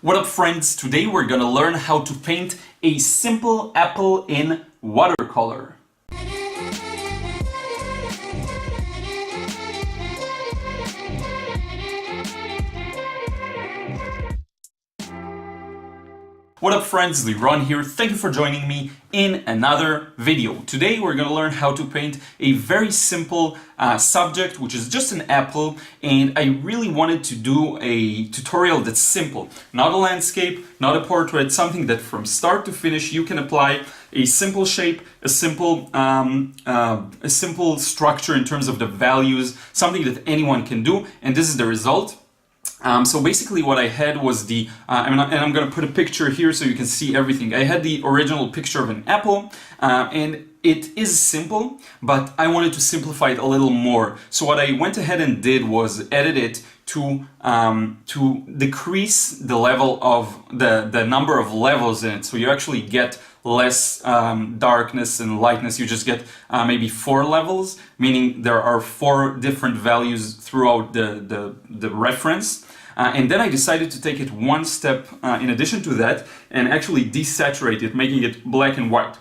What up, friends? Today we're gonna learn how to paint a simple apple in watercolor. What up, friends? Liron here. Thank you for joining me in another video. Today we're going to learn how to paint a very simple subject, which is just an apple, and I really wanted to do a tutorial that's simple. Not a landscape, not a portrait, something that from start to finish you can apply a simple shape, a simple structure in terms of the values, something that anyone can do, and this is the result. So basically what I had was and I'm going to put a picture here so you can see everything. I had the original picture of an apple, and it is simple, but I wanted to simplify it a little more. So what I went ahead and did was edit it to decrease the level of the number of levels in it. So you actually get less darkness and lightness. You just get maybe 4 levels, meaning there are 4 different values throughout the reference. And then I decided to take it one step in addition to that and actually desaturate it, making it black and white,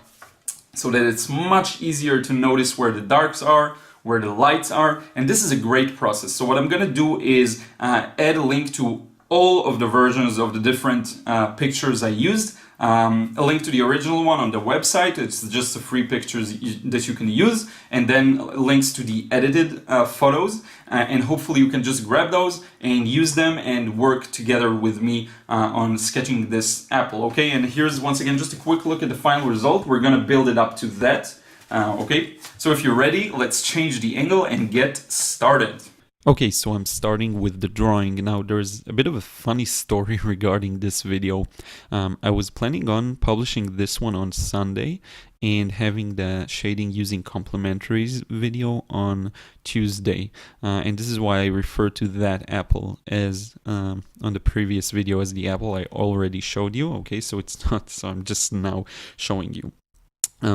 so that it's much easier to notice where the darks are, where the lights are, and this is a great process. So what I'm gonna do is add a link to all of the versions of the different pictures I used. A link to the original one on the website. It's just the free pictures that you can use, and then links to the edited photos, and hopefully you can just grab those and use them and work together with me on sketching this apple. Okay, and here's once again just a quick look at the final result. We're gonna build it up to that. Okay, so if you're ready, let's change the angle and get started. Okay, so I'm starting with the drawing. Now, there's a bit of a funny story regarding this video. I was planning on publishing this one on Sunday and having the shading using complementaries video on Tuesday. And this is why I refer to that apple as, on the previous video, as the apple I already showed you. Okay, so it's not, so I'm just now showing you.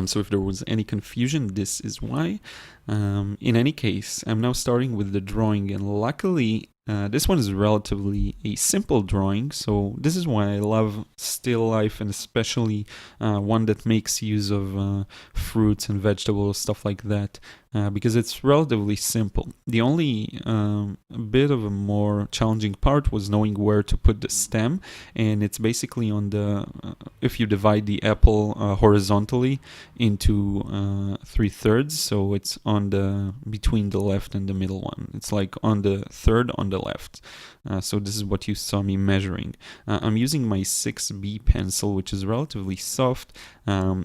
So if there was any confusion, this is why. In any case, I'm now starting with the drawing, and luckily this one is relatively a simple drawing, so this is why I love still life, and especially one that makes use of fruits and vegetables, stuff like that, because it's relatively simple. The only bit of a more challenging part was knowing where to put the stem, and it's basically on the, if you divide the apple horizontally into 3/3, so it's on the, between the left and the middle one. It's like on the third on the left. So this is what you saw me measuring. I'm using my 6B pencil, which is relatively soft.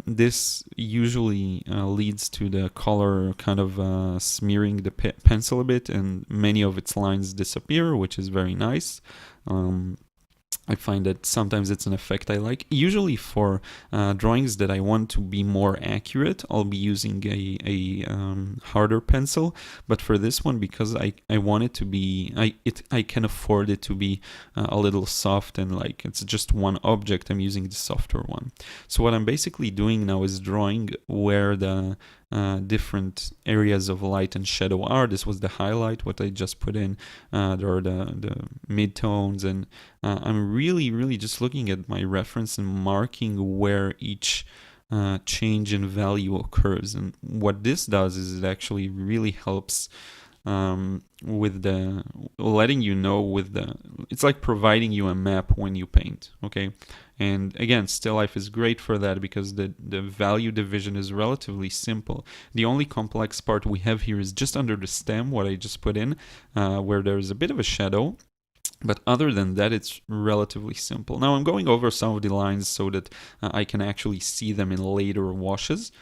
This usually leads to the color kind of smearing the pencil a bit, and many of its lines disappear, which is very nice. I find that sometimes it's an effect I like. Usually for drawings that I want to be more accurate, I'll be using a harder pencil. But for this one, because I want it to be, I can afford it to be a little soft, and like it's just one object, I'm using the softer one. So what I'm basically doing now is drawing where the different areas of light and shadow are. This was the highlight, what I just put in. There are the mid-tones, and I'm really just looking at my reference and marking where each change in value occurs. And what this does is it actually really helps with the letting you know, with the, it's like providing you a map when you paint. Okay, and again, still life is great for that because the value division is relatively simple. The only complex part we have here is just under the stem, what I just put in, where there's a bit of a shadow. But other than that, it's relatively simple. Now I'm going over some of the lines so that I can actually see them in later washes.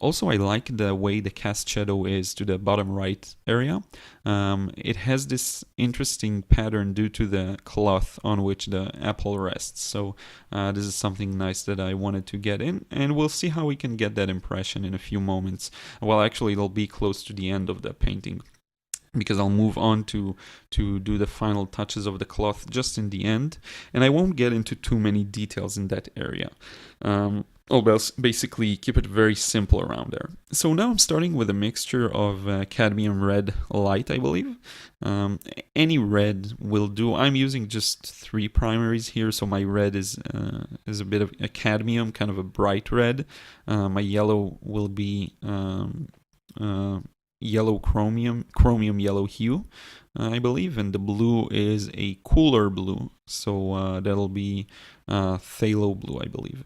Also, I like the way the cast shadow is to the bottom right area. It has this interesting pattern due to the cloth on which the apple rests. So this is something nice that I wanted to get in, and we'll see how we can get that impression in a few moments. Well, actually, it'll be close to the end of the painting, because I'll move on to do the final touches of the cloth just in the end, and I won't get into too many details in that area. basically keep it very simple around there. So now I'm starting with a mixture of cadmium red light, I believe. Any red will do. I'm using just 3 primaries here, so my red is a bit of a cadmium, kind of a bright red. My yellow will be yellow chromium yellow hue, I believe, and the blue is a cooler blue, so that'll be phthalo blue, I believe.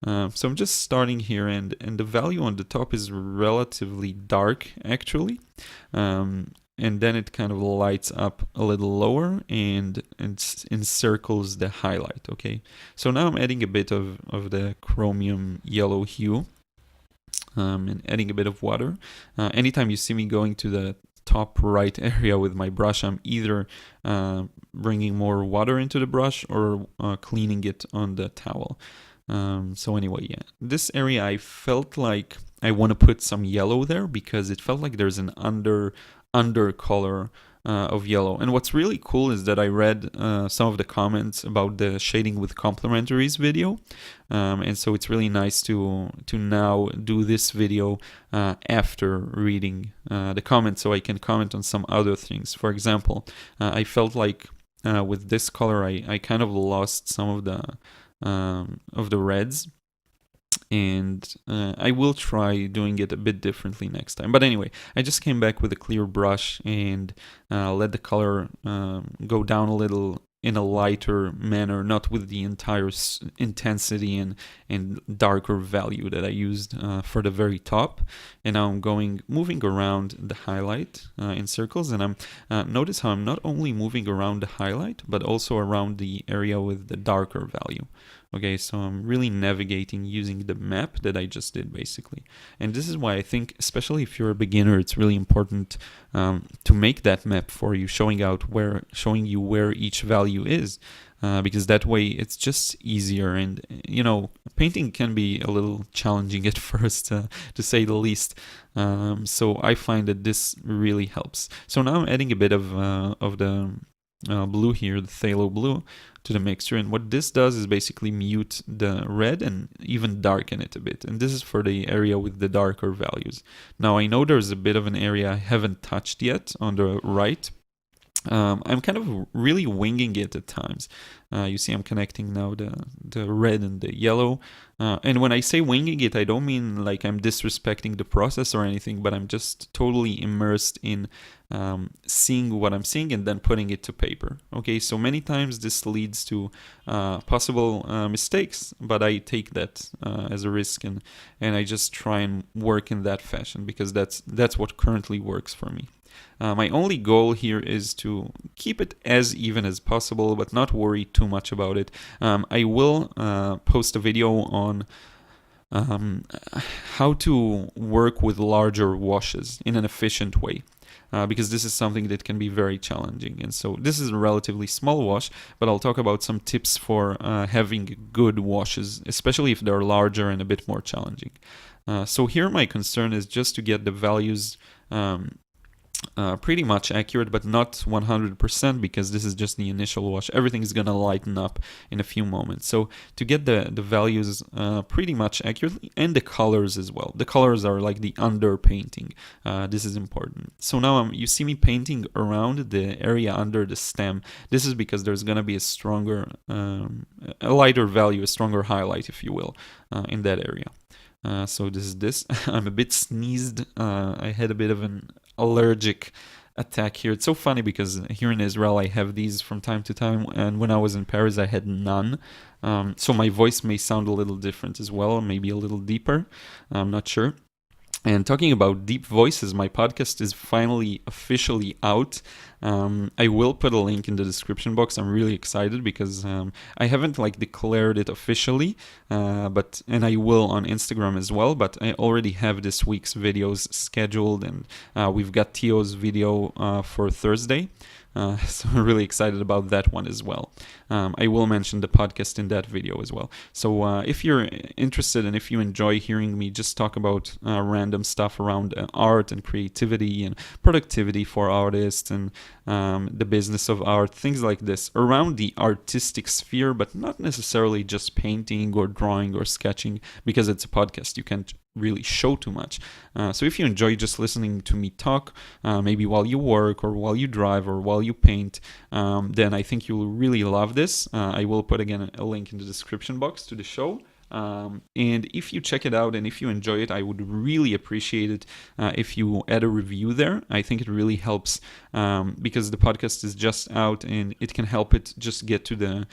So I'm just starting here, and the value on the top is relatively dark, actually. And then it kind of lights up a little lower and encircles the highlight, okay? So now I'm adding a bit of the chromium yellow hue and adding a bit of water. Anytime you see me going to the top right area with my brush, I'm either bringing more water into the brush or cleaning it on the towel. So anyway, yeah, this area I felt like I want to put some yellow there because it felt like there's an undercolor of yellow. And what's really cool is that I read some of the comments about the shading with complementaries video, and so it's really nice to now do this video after reading the comments, so I can comment on some other things. For example, I felt like with this color I kind of lost some of the reds, and I will try doing it a bit differently next time. But anyway, I just came back with a clear brush and let the color go down a little in a lighter manner, not with the entire intensity and darker value that I used for the very top. And now I'm moving around the highlight in circles, and notice how I'm not only moving around the highlight, but also around the area with the darker value. Okay, so I'm really navigating using the map that I just did, basically. And this is why I think, especially if you're a beginner, it's really important to make that map for you, showing you where each value is, because that way it's just easier. And painting can be a little challenging at first, to say the least. So I find that this really helps. So now I'm adding a bit of the blue here, the phthalo blue, to the mixture, and what this does is basically mute the red and even darken it a bit, and this is for the area with the darker values. Now I know there's a bit of an area I haven't touched yet on the right. I'm kind of really winging it at times. You see I'm connecting now the red and the yellow, and when I say winging it, I don't mean like I'm disrespecting the process or anything, but I'm just totally immersed in seeing what I'm seeing and then putting it to paper. Okay, so many times this leads to possible mistakes, but I take that as a risk, and I just try and work in that fashion because that's what currently works for me. My only goal here is to keep it as even as possible, but not worry too much about it. I will post a video on how to work with larger washes in an efficient way. Because this is something that can be very challenging. And so this is a relatively small wash, but I'll talk about some tips for having good washes, especially if they're larger and a bit more challenging. So here my concern is just to get the values pretty much accurate, but not 100%, because this is just the initial wash. Everything is gonna lighten up in a few moments. So to get the values pretty much accurately, and the colors as well. The colors are like the under painting. This is important. So now you see me painting around the area under the stem. This is because there's gonna be a stronger, a lighter value, a stronger highlight, if you will, in that area. So this is this. I'm a bit sneezed. I had a bit of an allergic attack here. It's so funny because here in Israel I have these from time to time, and when I was in Paris I had none. So my voice may sound a little different as well, maybe a little deeper. I'm not sure. And talking about deep voices, my podcast is finally officially out. I will put a link in the description box. I'm really excited because I haven't declared it officially, and I will on Instagram as well. But I already have this week's videos scheduled, and we've got Tio's video for Thursday. So I'm really excited about that one as well. I will mention the podcast in that video as well. So if you're interested and if you enjoy hearing me just talk about random stuff around art and creativity and productivity for artists and the business of art, things like this, around the artistic sphere, but not necessarily just painting or drawing or sketching, because it's a podcast. You can't really show too much. So if you enjoy just listening to me talk, maybe while you work or while you drive or while you paint, then I think you'll really love this. I will put again a link in the description box to the show. And if you check it out and if you enjoy it, I would really appreciate it if you add a review there. I think it really helps because the podcast is just out and it can help it just get to the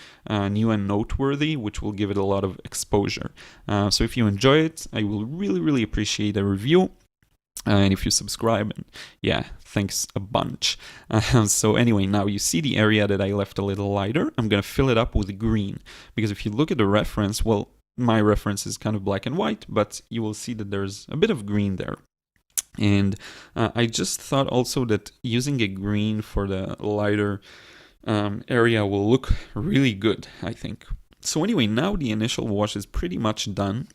new and noteworthy, which will give it a lot of exposure. So if you enjoy it, I will really, really appreciate a review. And if you subscribe, and yeah, thanks a bunch. So anyway, now you see the area that I left a little lighter. I'm going to fill it up with green, because if you look at the reference, well, my reference is kind of black and white, but you will see that there's a bit of green there. And I just thought also that using a green for the lighter area will look really good, I think. So anyway, now the initial wash is pretty much done.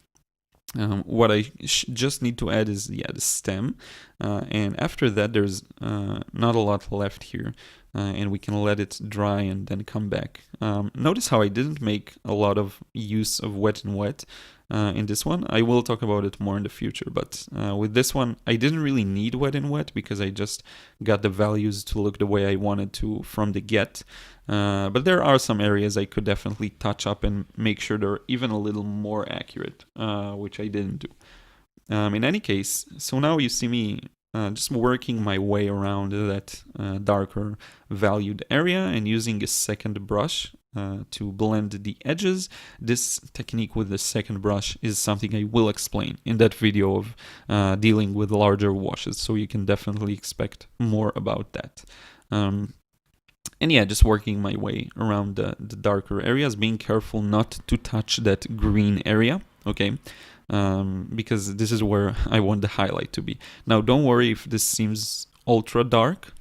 What I just need to add is the stem, and after that there's not a lot left here, and we can let it dry and then come back. Notice how I didn't make a lot of use of wet and wet in this one. I will talk about it more in the future, but with this one I didn't really need wet and wet because I just got the values to look the way I wanted to from the get. But there are some areas I could definitely touch up and make sure they're even a little more accurate, which I didn't do. In any case, so now you see me just working my way around that darker valued area and using a second brush to blend the edges. This technique with the second brush is something I will explain in that video of dealing with larger washes, so you can definitely expect more about that. And yeah, just working my way around the darker areas, being careful not to touch that green area, okay? Because this is where I want the highlight to be. Now, don't worry if this seems ultra dark.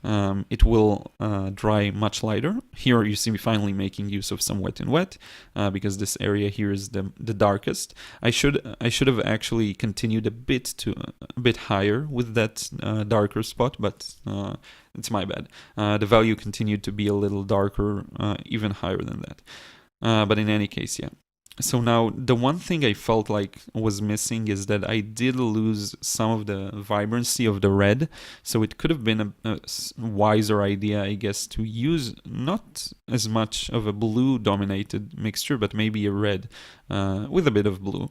It will dry much lighter. Here you see me finally making use of some wet and wet because this area here is the darkest. I should have actually continued a bit higher with that darker spot, but it's my bad. The value continued to be a little darker, even higher than that. But in any case, yeah. So now the one thing I felt like was missing is that I did lose some of the vibrancy of the red. So it could have been a wiser idea, I guess, to use not as much of a blue dominated mixture, but maybe a red with a bit of blue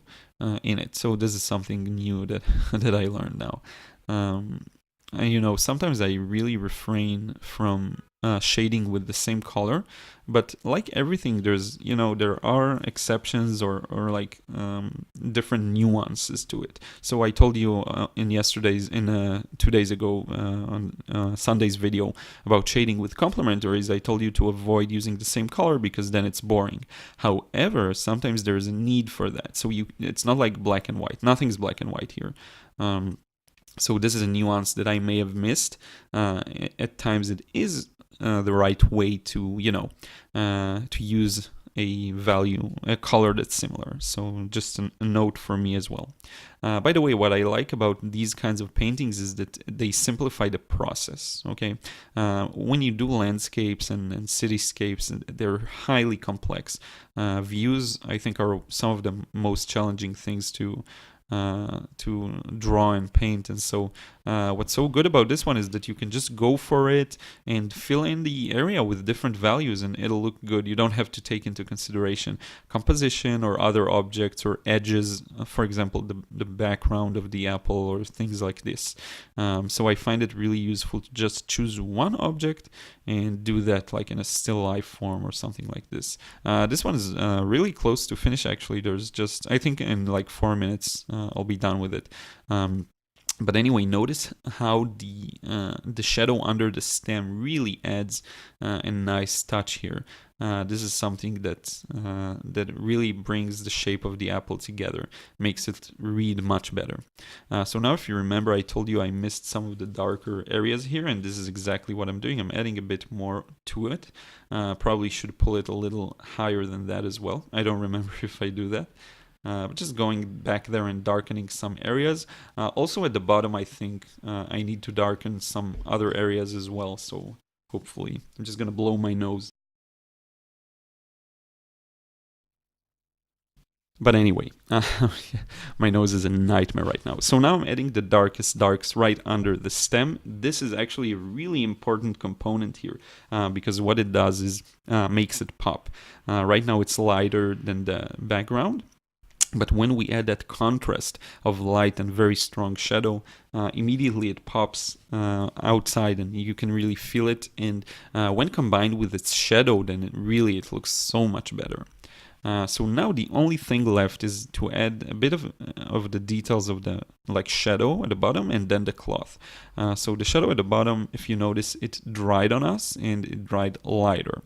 in it. So this is something new that I learned now. And sometimes I really refrain from shading with the same color, but like everything, there are exceptions or like different nuances to it. So I told you in 2 days ago on Sunday's video about shading with complementaries, I told you to avoid using the same color because then it's boring. However, sometimes there is a need for that. So it's not like black and white. Nothing's black and white here. So this is a nuance that I may have missed. At times it is the right way to use a color that's similar. So just a note for me as well. By the way, what I like about these kinds of paintings is that they simplify the process, okay? When you do landscapes and cityscapes, they're highly complex. Views, I think, are some of the most challenging things to draw and paint. And so what's so good about this one is that you can just go for it and fill in the area with different values and it'll look good. You don't have to take into consideration composition or other objects or edges, for example, the background of the apple or things like this. So I find it really useful to just choose one object and do that like in a still life form or something like this. This one is really close to finish, actually. There's just, I think in like 4 minutes I'll be done with it. But anyway, notice how the shadow under the stem really adds a nice touch here. This is something that really brings the shape of the apple together, makes it read much better. So now, if you remember, I told you I missed some of the darker areas here, and this is exactly what I'm doing. I'm adding a bit more to it. Probably should pull it a little higher than that as well. I don't remember if I do that. But just going back there and darkening some areas. Also at the bottom, I think I need to darken some other areas as well. So hopefully, I'm just gonna blow my nose. But anyway, my nose is a nightmare right now. So now I'm adding the darkest darks right under the stem. This is actually a really important component here because what it does is makes it pop. Right now it's lighter than the background. But when we add that contrast of light and very strong shadow, immediately it pops outside and you can really feel it. And when combined with its shadow, then it looks so much better. So now the only thing left is to add a bit of the details of the shadow at the bottom and then the cloth. So the shadow at the bottom, if you notice, it dried on us and it dried lighter.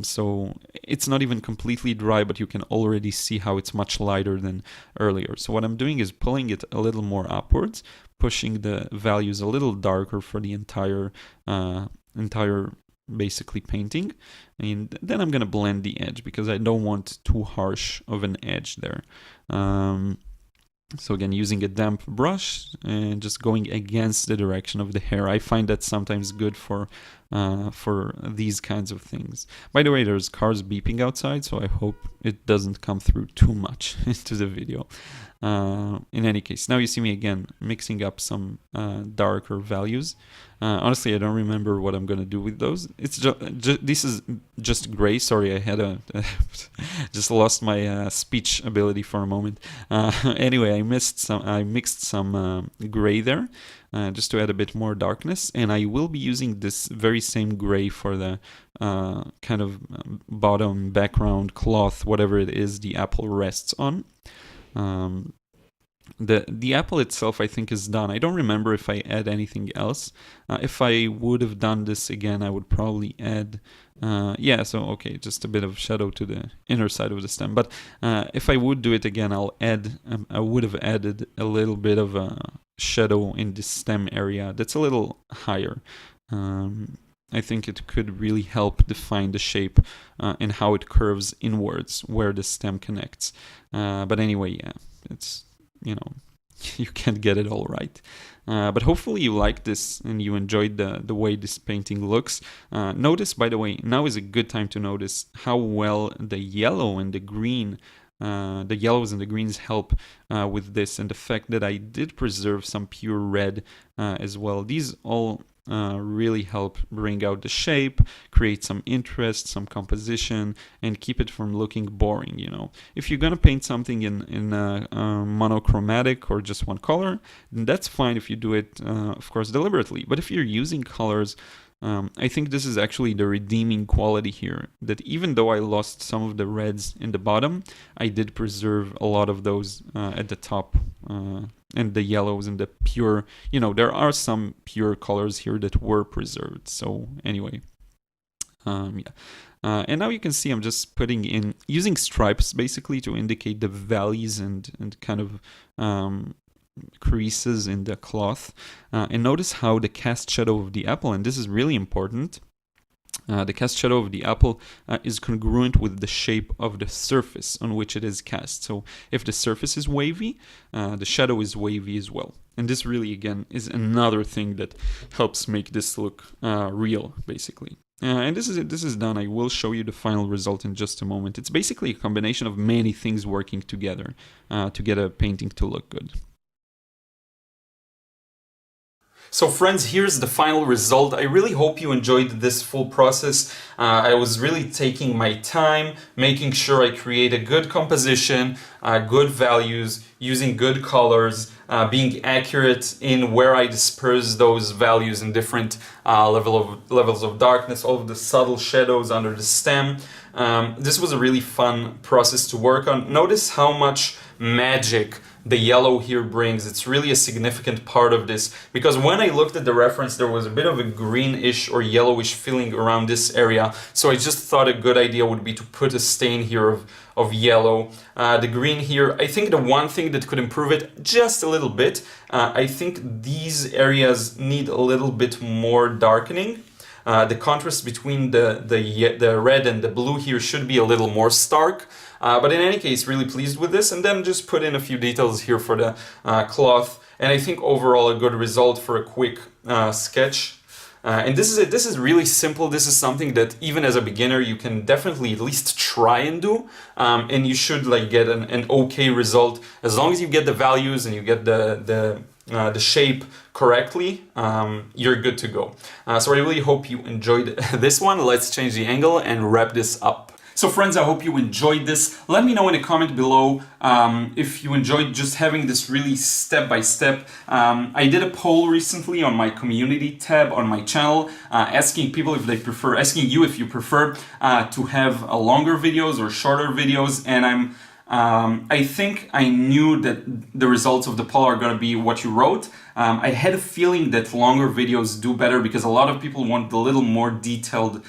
So it's not even completely dry, but you can already see how it's much lighter than earlier. So what I'm doing is pulling it a little more upwards, pushing the values a little darker for the entire basically painting, and then I'm gonna blend the edge because I don't want too harsh of an edge there. So again, using a damp brush and just going against the direction of the hair. I find that sometimes good for these kinds of things. By the way, there's cars beeping outside, so I hope it doesn't come through too much into the video. In any case, now you see me again mixing up some darker values. Honestly, I don't remember what I'm gonna do with those. It's this is just gray. Sorry, I had just lost my speech ability for a moment. Anyway, I mixed some gray there. Just to add a bit more darkness, and I will be using this very same gray for the kind of bottom background cloth, whatever it is the apple rests on. The apple itself, I think, is done. I don't remember if I add anything else. If I would have done this again, I would probably add okay, just a bit of shadow to the inner side of the stem. But if I would do it again, I would have added a little bit of a shadow in the stem area that's a little higher. I think it could really help define the shape and how it curves inwards where the stem connects. But anyway, yeah, it's, you can't get it all right. But hopefully you like this and you enjoyed the way this painting looks. Notice, by the way, now is a good time to notice how well the yellow and the green, the yellows and the greens help with this, and the fact that I did preserve some pure red as well. These all really help bring out the shape, create some interest, some composition, and keep it from looking boring. If you're gonna paint something in monochromatic or just one color, then that's fine if you do it, of course, deliberately. But if you're using colors, I think this is actually the redeeming quality here, that even though I lost some of the reds in the bottom, I did preserve a lot of those at the top, and the yellows and the pure, there are some pure colors here that were preserved. So anyway, and now you can see I'm just using stripes basically to indicate the valleys and kind of creases in the cloth, and notice how the cast shadow of the apple, and this is really important, the cast shadow of the apple is congruent with the shape of the surface on which it is cast. So if the surface is wavy, the shadow is wavy as well. And this really, again, is another thing that helps make this look real, basically. And this is done. I will show you the final result in just a moment. It's basically a combination of many things working together to get a painting to look good. So friends, here's the final result. I really hope you enjoyed this full process. I was really taking my time, making sure I create a good composition, good values, using good colors, being accurate in where I disperse those values in different levels of darkness, all of the subtle shadows under the stem. This was a really fun process to work on. Notice how much magic the yellow here brings. It's really a significant part of this, because when I looked at the reference, there was a bit of a greenish or yellowish feeling around this area. So I just thought a good idea would be to put a stain here of yellow. The green here, I think the one thing that could improve it just a little bit, I think these areas need a little bit more darkening. The contrast between the red and the blue here should be a little more stark. But in any case, really pleased with this. And then just put in a few details here for the cloth. And I think overall a good result for a quick sketch. And this is it. This is really simple. This is something that even as a beginner you can definitely at least try and do, and you should like get an okay result as long as you get the values and you get the shape correctly. You're good to go. So I really hope you enjoyed this one. Let's change the angle and wrap this up. So friends, I hope you enjoyed this. Let me know in a comment below if you enjoyed just having this really step-by-step. I did a poll recently on my community tab on my channel, asking people if they prefer, asking you if you prefer to have longer videos or shorter videos, and I think I knew that the results of the poll are going to be what you wrote. I had a feeling that longer videos do better because a lot of people want a little more detailed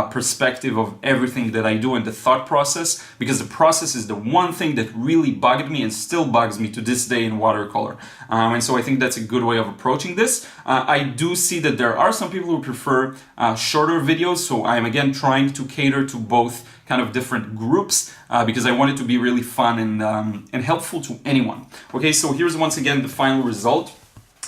perspective of everything that I do and the thought process, because the process is the one thing that really bugged me and still bugs me to this day in watercolor. And so I think that's a good way of approaching this. I do see that there are some people who prefer shorter videos, so I'm again trying to cater to both kind of different groups because I want it to be really fun and helpful to anyone. Okay, so here's once again the final result.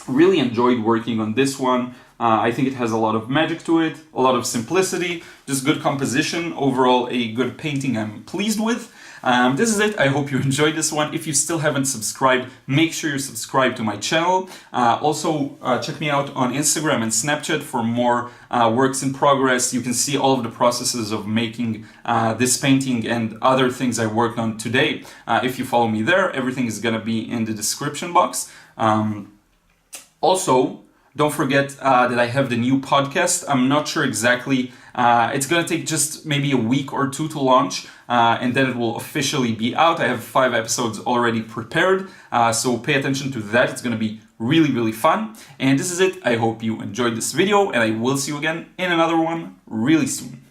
Really enjoyed working on this one. I think it has a lot of magic to it, a lot of simplicity, just good composition. Overall, a good painting I'm pleased with. This is it. I hope you enjoyed this one. If you still haven't subscribed, make sure you subscribe to my channel. Also, check me out on Instagram and Snapchat for more works in progress. You can see all of the processes of making this painting and other things I worked on today. If you follow me there, everything is going to be in the description box. Also, don't forget that I have the new podcast. I'm not sure exactly. It's going to take just maybe a week or two to launch, and then it will officially be out. I have 5 episodes already prepared, so pay attention to that. It's going to be really, really fun. And this is it. I hope you enjoyed this video, and I will see you again in another one really soon.